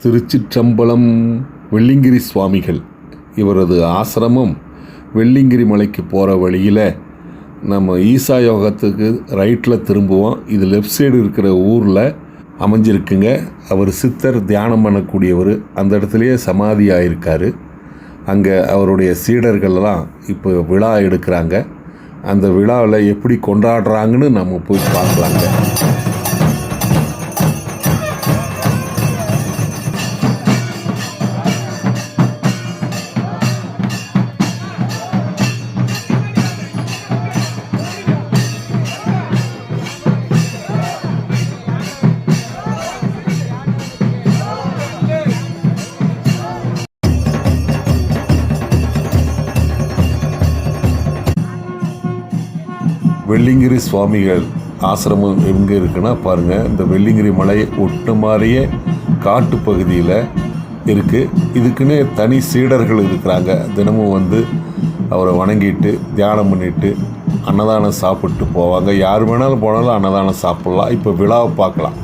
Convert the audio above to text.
திருச்சிற்றம்பலம். வெள்ளிங்கிரி சுவாமிகள் இவரது ஆசிரமம் வெள்ளிங்கிரி மலைக்கு போகிற வழியில் நம்ம ஈசா யோகத்துக்கு ரைட்டில் திரும்புவோம். இது லெஃப்ட் சைடு இருக்கிற ஊரில் அமைஞ்சிருக்குங்க. அவர் சித்தர் தியானம் பண்ணக்கூடியவர். அந்த இடத்துலையே சமாதி ஆகியிருக்காரு. அங்கே அவருடைய சீடர்கள்லாம் இப்போ விழா எடுக்கிறாங்க. அந்த விழாவில் எப்படி கொண்டாடுறாங்கன்னு நம்ம போய் பார்க்கலாங்க. வெள்ளிங்கிரி சுவாமிகள் ஆசிரமம் எங்கே இருக்குன்னா பாருங்கள், இந்த வெள்ளிங்கிரி மலையை ஒட்டு மாதிரியே காட்டு பகுதியில் இருக்குது. இதுக்குன்னே தனி சீடர்கள் இருக்கிறாங்க. தினமும் வந்து அவரை வணங்கிட்டு தியானம் பண்ணிவிட்டு அன்னதானம் சாப்பிட்டு போவாங்க. யார் வேணாலும் போனாலும் அன்னதானம் சாப்பிட்லாம். இப்போ விழாவை பார்க்கலாம்.